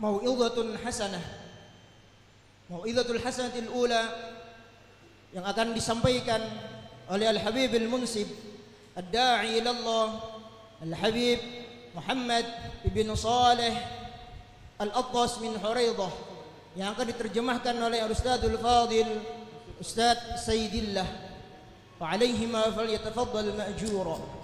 mau'izatun hasanah. Mau'izatul hasanatil ula yang akan disampaikan oleh Al-Habib Al-Munsib Ad-Da'i ilallah Al-Habib Muhammad ibn Saleh Al-Attas min Huraidah, yang akan diterjemahkan oleh Al-Ustadzul Fadil Ustadz Sayyidillah. Wa alaihima falyatafaddal ma'jura.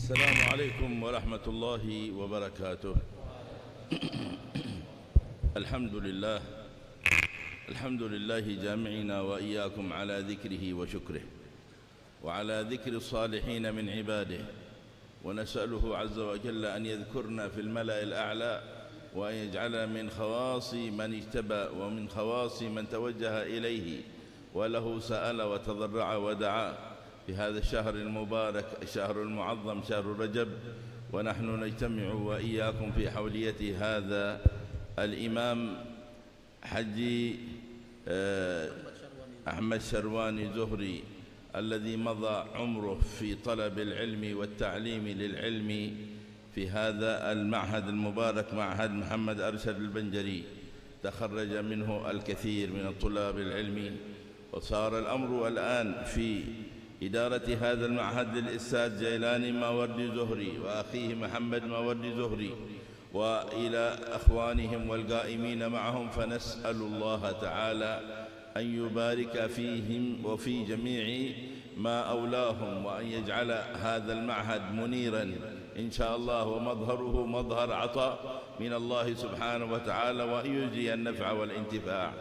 السلام عليكم ورحمة الله وبركاته. الحمد لله جامعنا وإياكم على ذكره وشكره وعلى ذكر الصالحين من عباده، ونسأله عز وجل أن يذكرنا في الملأ الأعلى، وأن يجعلنا من خواص من اجتبى ومن خواص من توجه إليه وله سأل وتضرع ودعا في هذا الشهر المبارك، الشهر المعظم، شهر رجب، ونحن نجتمع وإياكم في حولية هذا الإمام حجي أحمد شرواني زهري الذي مضى عمره في طلب العلم والتعليم للعلم في هذا المعهد المبارك، معهد محمد أرشد البنجري. تخرج منه الكثير من الطلاب العلم، وصار الأمر الآن في إدارة هذا المعهد للأستاذ جيلاني ماوردي زهري وأخيه محمد ماوردي زهري وإلى أخوانهم والقائمين معهم، فنسأل الله تعالى أن يبارك فيهم وفي جميع ما أولاهم، وأن يجعل هذا المعهد منيرا إن شاء الله، ومظهره مظهر عطاء من الله سبحانه وتعالى، وأن يجزي النفع والانتفاع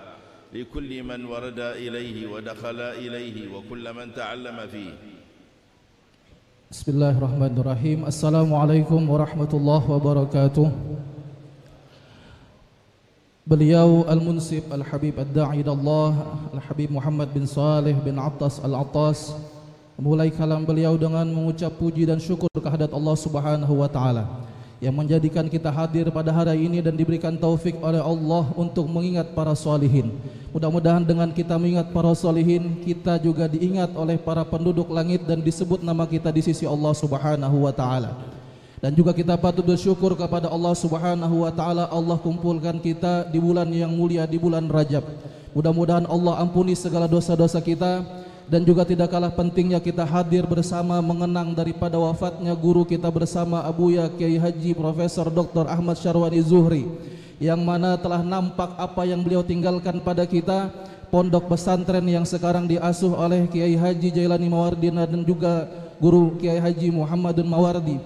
لكل من ورد إليه ودخل إليه وكل من تعلم فيه. Bismillahirrahmanirrahim. Assalamualaikum warahmatullahi wabarakatuh. Beliau Al-Munsib Al-Habib Ad-Da'i ilallah Al-Habib Muhammad bin Saleh bin Attas Al-Attas memulai kalam beliau dengan mengucap puji dan syukur kehadirat Allah Subhanahu wa taala yang menjadikan kita hadir pada hari ini dan diberikan taufik oleh Allah untuk mengingat para salihin. Mudah-mudahan dengan kita mengingat para salihin, kita juga diingat oleh para penduduk langit dan disebut nama kita di sisi Allah Subhanahu wa taala. Dan juga kita patut bersyukur kepada Allah Subhanahu wa taala, Allah kumpulkan kita di bulan yang mulia, di bulan Rajab. Mudah-mudahan Allah ampuni segala dosa-dosa kita. Dan juga tidak kalah pentingnya kita hadir bersama mengenang daripada wafatnya guru kita bersama Abuya Kiai Haji Profesor Dr. Ahmad Syarwani Zuhri, yang mana telah nampak apa yang beliau tinggalkan pada kita, pondok pesantren yang sekarang diasuh oleh Kiai Haji Jailani Mawardi dan juga guru Kiai Haji Muhammadun Mawardi,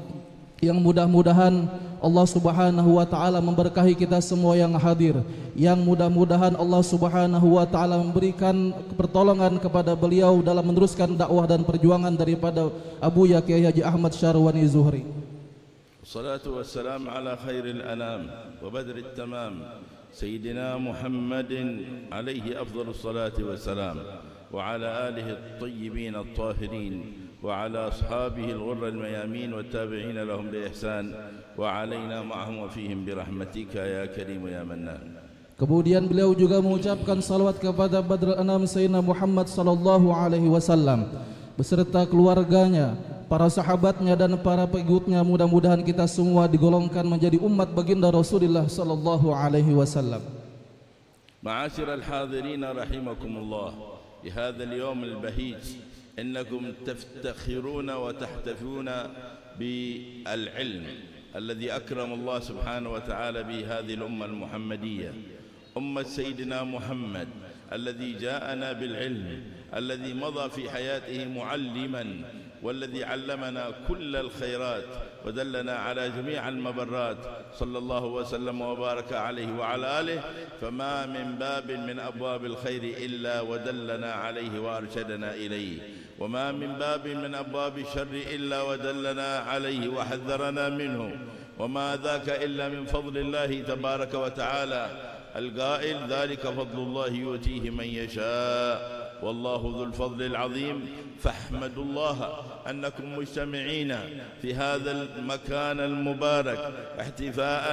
yang mudah-mudahan Allah Subhanahu wa taala memberkahi kita semua yang hadir, yang mudah-mudahan Allah Subhanahu wa taala memberikan pertolongan kepada beliau dalam meneruskan dakwah dan perjuangan daripada Abuya Kiai Haji Ahmad Syarwani Zuhri. Wassalatu wassalamu ala khairil anam wa badril tamam Sayyidina Muhammadin alaihi afdhalus salati wassalam wa ala alihi at-tayyibin at-tahirin وعلى أصحابه الغر الميامين والتابعين لهم بإحسان وعلينا معهم وفيهم برحمتك يا كريم يا منان. Kemudian beliau juga mengucapkan salawat kepada Badrul Anam Sayyidina Muhammad sallallahu alaihi wasallam beserta keluarganya, para sahabatnya dan para pengikutnya. Mudah-mudahan kita semua digolongkan menjadi umat baginda Rasulullah sallallahu alaihi wasallam. Ma'asyiral hadirin rahimakumullah, di hadzal yawm al-bahij إنكم تفتخرون وتحتفون بالعلم الذي أكرم الله سبحانه وتعالى به هذه الأمة المحمدية، أمة سيدنا محمد الذي جاءنا بالعلم، الذي مضى في حياته معلما، والذي علمنا كل الخيرات ودلنا على جميع المبرات، صلى الله وسلم وبارك عليه وعلى آله. فما من باب من أبواب الخير إلا ودلنا عليه وأرشدنا إليه، وما من باب من أبواب الشر إلا ودلنا عليه وحذرنا منه، وما ذاك إلا من فضل الله تبارك وتعالى القائل ذلك فضل الله يؤتيه من يشاء والله ذو الفضل العظيم. فاحمدوا الله أنكم مجتمعين في هذا المكان المبارك احتفاء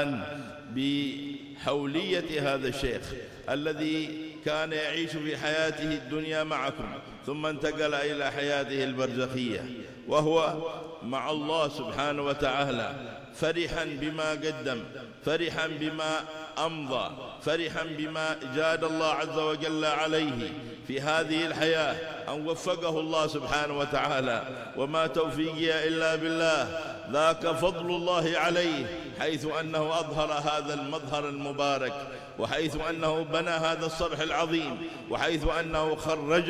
بحولية هذا الشيخ الذي كان يعيش في حياته الدنيا معكم ثم انتقل إلى حياته البرزخية وهو مع الله سبحانه وتعالى، فرحا بما قدم، فرحا بما أمضى، فرحا بما جاد الله عز وجل عليه في هذه الحياة، أن وفقه الله سبحانه وتعالى. وما توفيقي إلا بالله، ذاك فضل الله عليه، حيث أنه أظهر هذا المظهر المبارك، وحيث أنه بنى هذا الصرح العظيم، وحيث أنه خرج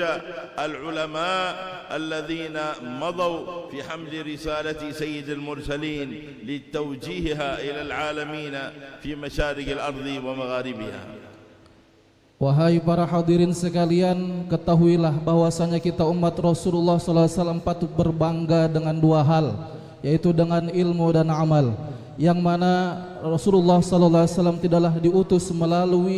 العلماء الذين مضوا في حمل رسالة سيد المرسلين لتوجيهها إلى العالمين في مشارق الأرض ومغاربها. Wahai para hadirin sekalian, ketahuilah bahwasanya kita umat Rasulullah SAW patut berbangga dengan dua hal, yaitu dengan ilmu dan amal, yang mana Rasulullah SAW tidaklah diutus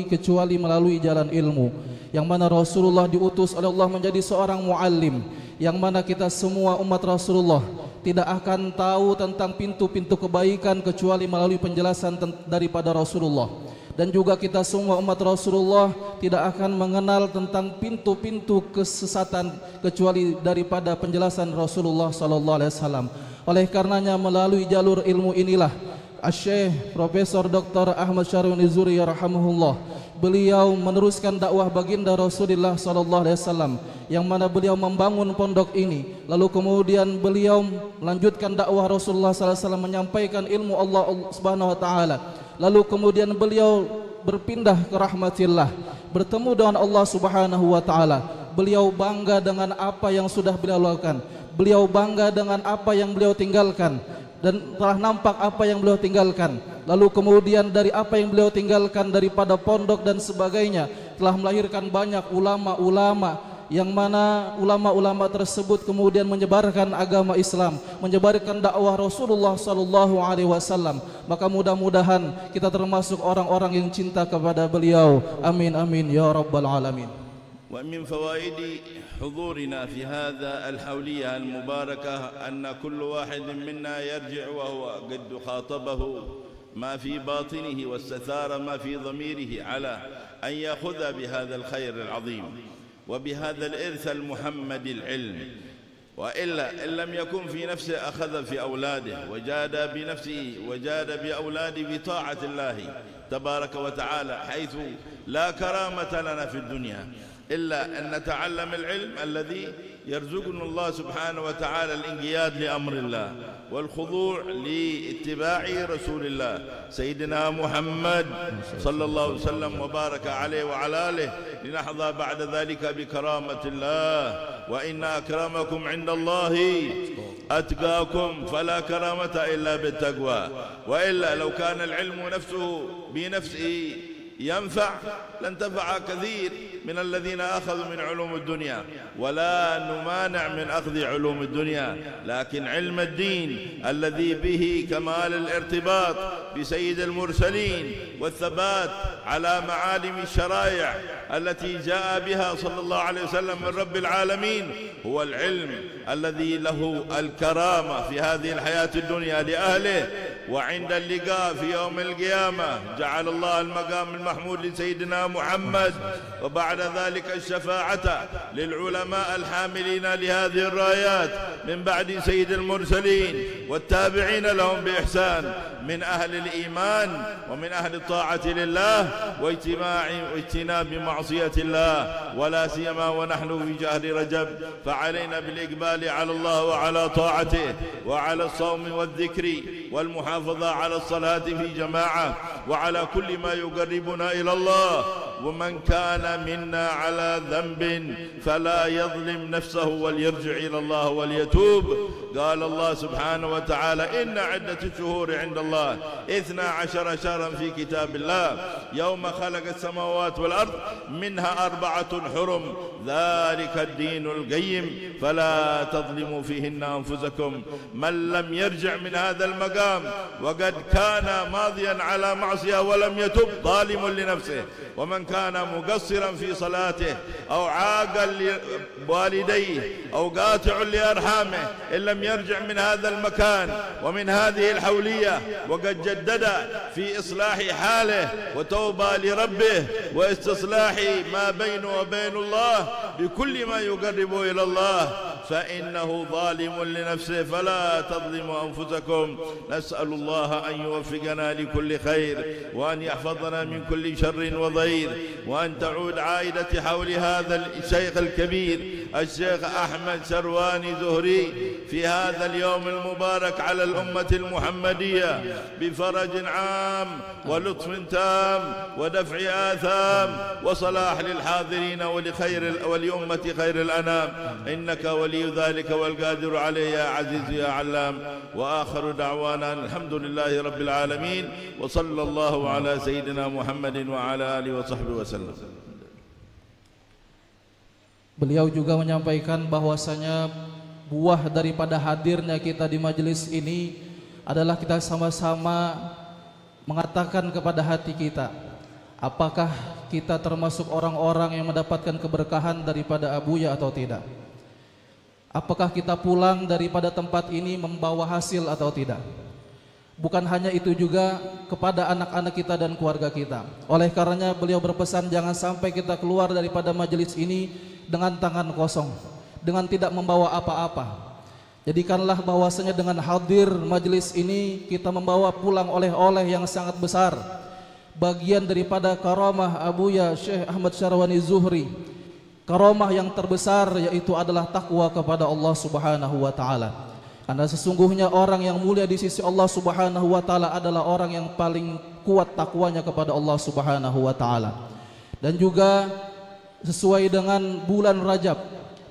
kecuali melalui jalan ilmu, yang mana Rasulullah diutus oleh Allah menjadi seorang muallim, yang mana kita semua umat Rasulullah tidak akan tahu tentang pintu-pintu kebaikan kecuali melalui penjelasan daripada Rasulullah. Dan juga kita semua umat Rasulullah tidak akan mengenal tentang pintu-pintu kesesatan kecuali daripada penjelasan Rasulullah SAW. Oleh karenanya melalui jalur ilmu inilah Syekh Profesor Dr. Ahmad Syarwi Nizuri rahimahullah, beliau meneruskan dakwah baginda Rasulullah SAW, yang mana beliau membangun pondok ini, lalu kemudian beliau melanjutkan dakwah Rasulullah SAW, menyampaikan ilmu Allah Subhanahu wa taala. Lalu kemudian beliau berpindah ke rahmatillah, bertemu dengan Allah Subhanahu wa taala. Beliau bangga dengan apa yang sudah beliau lakukan, beliau bangga dengan apa yang beliau tinggalkan, dan telah nampak apa yang beliau tinggalkan. Lalu kemudian dari apa yang beliau tinggalkan daripada pondok dan sebagainya telah melahirkan banyak ulama-ulama, yang mana ulama-ulama tersebut kemudian menyebarkan agama Islam, menyebarkan dakwah Rasulullah SAW. Maka mudah-mudahan kita termasuk orang-orang yang cinta kepada beliau. Amin amin ya rabbal alamin. ومن فوائد حضورنا في هذا الحولية المباركة أن كل واحد منا يرجع وهو قد خاطبه ما في باطنه واستثار ما في ضميره على أن يأخذ بهذا الخير العظيم وبهذا الإرث المحمد العلم، وإلا إن لم يكن في نفسه أخذ في أولاده وجاد بنفسه وجاد بأولاده بطاعة الله تبارك وتعالى، حيث لا كرامة لنا في الدنيا إلا أن نتعلم العلم الذي يرزقنا الله سبحانه وتعالى الانقياد لأمر الله والخضوع لاتباع رسول الله سيدنا محمد صلى الله عليه وسلم وبارك عليه وعلى آله، لنحظى بعد ذلك بكرامة الله. وإن أكرمكم عند الله أتقاكم، فلا كرامة إلا بالتقوى. وإلا لو كان العلم نفسه بنفسه ينفع لانتفع كثير من الذين أخذوا من علوم الدنيا، ولا نمانع من أخذ علوم الدنيا، لكن علم الدين الذي به كمال الارتباط بسيد المرسلين والثبات على معالم الشرائع التي جاء بها صلى الله عليه وسلم من رب العالمين هو العلم الذي له الكرامة في هذه الحياة الدنيا لأهله، وعند اللقاء في يوم القيامة جعل الله المقام المحمود لسيدنا محمد، وبعد ذلك الشفاعة للعلماء الحاملين لهذه الرايات من بعد سيد المرسلين والتابعين لهم بإحسان من أهل الإيمان ومن أهل الطاعة لله واجتناب معصية الله، ولا سيما ونحن في شهر رجب، فعلينا بالإقبال على الله وعلى طاعته وعلى الصوم والذكر والمحافظة على الصلاة في جماعة وعلى كل ما يقربنا إلى الله. ومن كان منا على ذنب فلا يظلم نفسه وليرجع إلى الله وليتوب. قال الله سبحانه وتعالى: إن عدة الشهور عند الله 12 شهرا في كتاب الله يوم خلق السماوات والأرض منها 4 حرم ذلك الدين القيم فلا تظلموا فيهن أنفسكم. من لم يرجع من هذا المقام وقد كان ماضيا على معصية ولم يتب ظالم لنفسه، ومن ومن كان مقصرا في صلاته أو عاقا لوالديه أو قاطع لأرحامه إن لم يرجع من هذا المكان ومن هذه الحولية وقد جدد في إصلاح حاله وتوبة لربه واستصلاح ما بينه وبين الله بكل ما يقرب إلى الله فإنه ظالم لنفسه فلا تظلموا أنفسكم. نسأل الله أن يوفقنا لكل خير وأن يحفظنا من كل شر وضير وأن تعود عائلة حول هذا الشيخ الكبير الشيخ أحمد شرواني زهري في هذا اليوم المبارك على الأمة المحمدية بفرج عام ولطف تام ودفع آثام وصلاح للحاضرين ولأمة خير الأنام إنك ولي ذلك والقادر عليه يا عزيز يا علام. وآخر دعوانا الحمد لله رب العالمين وصلى الله على سيدنا محمد وعلى آله وصحبه وسلم. Beliau juga menyampaikan bahwasanya buah daripada hadirnya kita di majelis ini adalah kita sama-sama mengatakan kepada hati kita, apakah kita termasuk orang-orang yang mendapatkan keberkahan daripada Abuya atau tidak? Apakah kita pulang daripada tempat ini membawa hasil atau tidak? Bukan hanya itu juga kepada anak-anak kita dan keluarga kita. Oleh karenanya beliau berpesan jangan sampai kita keluar daripada majelis ini dengan tangan kosong, dengan tidak membawa apa-apa. Jadikanlah bahwasanya dengan hadir majelis ini kita membawa pulang oleh-oleh yang sangat besar, bagian daripada karamah Abuya Syekh Ahmad Syarwani Zuhri. Karamah yang terbesar yaitu adalah takwa kepada Allah Subhanahu wa taala. Karena sesungguhnya orang yang mulia di sisi Allah Subhanahu wa taala adalah orang yang paling kuat takwanya kepada Allah Subhanahu wa taala. Dan juga sesuai dengan bulan Rajab,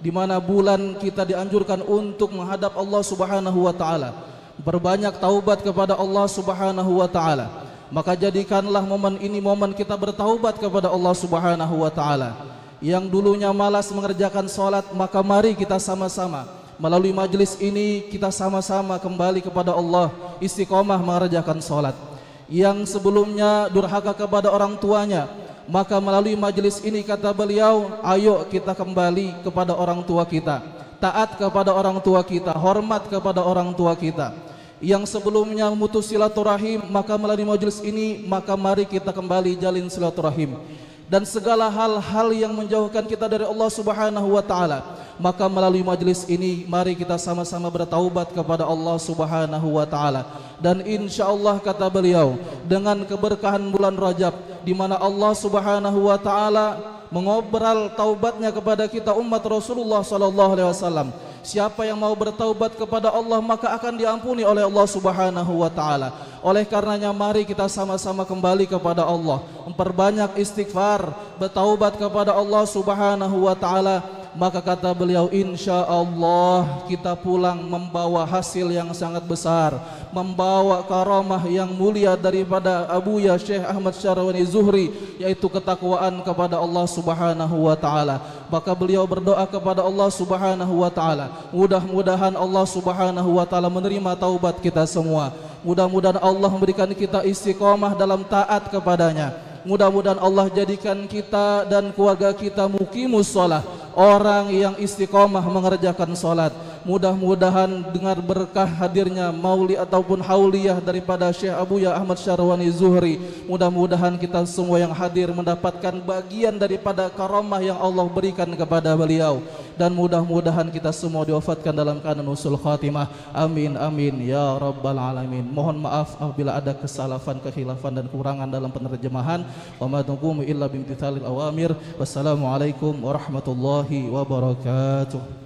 di mana bulan kita dianjurkan untuk menghadap Allah Subhanahu wa taala, berbanyak taubat kepada Allah Subhanahu wa taala. Maka jadikanlah momen ini momen kita bertaubat kepada Allah Subhanahu wa taala. Yang dulunya malas mengerjakan salat, maka mari kita sama-sama melalui majelis ini kita sama-sama kembali kepada Allah, istiqomah mengerjakan salat. Yang sebelumnya durhaka kepada orang tuanya, maka melalui majelis ini kata beliau, ayo kita kembali kepada orang tua kita, taat kepada orang tua kita, hormat kepada orang tua kita. Yang sebelumnya memutus silaturahim, maka melalui majelis ini maka mari kita kembali jalin silaturahim. Dan segala hal-hal yang menjauhkan kita dari Allah Subhanahu wa taala, maka melalui majelis ini mari kita sama-sama bertaubat kepada Allah Subhanahu wa taala. Dan insyaallah kata beliau, dengan keberkahan bulan Rajab di mana Allah Subhanahu wa taala mengobrol taubatnya kepada kita umat Rasulullah sallallahu alaihi wasallam. Siapa yang mau bertaubat kepada Allah maka akan diampuni oleh Allah Subhanahu wa taala. Oleh karenanya mari kita sama-sama kembali kepada Allah, memperbanyak istighfar, bertaubat kepada Allah Subhanahu wa taala. Maka kata beliau, insya Allah kita pulang membawa hasil yang sangat besar, membawa karamah yang mulia daripada Abuya Syekh Ahmad Syarwani Zuhri, yaitu ketakwaan kepada Allah Subhanahu wa taala. Maka beliau berdoa kepada Allah Subhanahu wa taala, mudah-mudahan Allah Subhanahu wa taala menerima taubat kita semua. Mudah-mudahan Allah memberikan kita istiqomah dalam taat kepadanya. Mudah-mudahan Allah jadikan kita dan keluarga kita muqimus shalah, orang yang istiqomah mengerjakan salat. Mudah-mudahan dengan berkah hadirnya maulid ataupun hauliyah daripada Syekh Abuya Ahmad Syarwani Zuhri, mudah-mudahan kita semua yang hadir mendapatkan bagian daripada karamah yang Allah berikan kepada beliau. Dan mudah-mudahan kita semua diwafatkan dalam keadaan husnul khatimah. Amin amin ya rabbal alamin. Mohon maaf apabila ada kesalahan, kekhilafan dan kekurangan dalam penerjemahan. Wa ma naqumu illa bimtithalil awamir. Wassalamualaikum warahmatullahi wabarakatuh.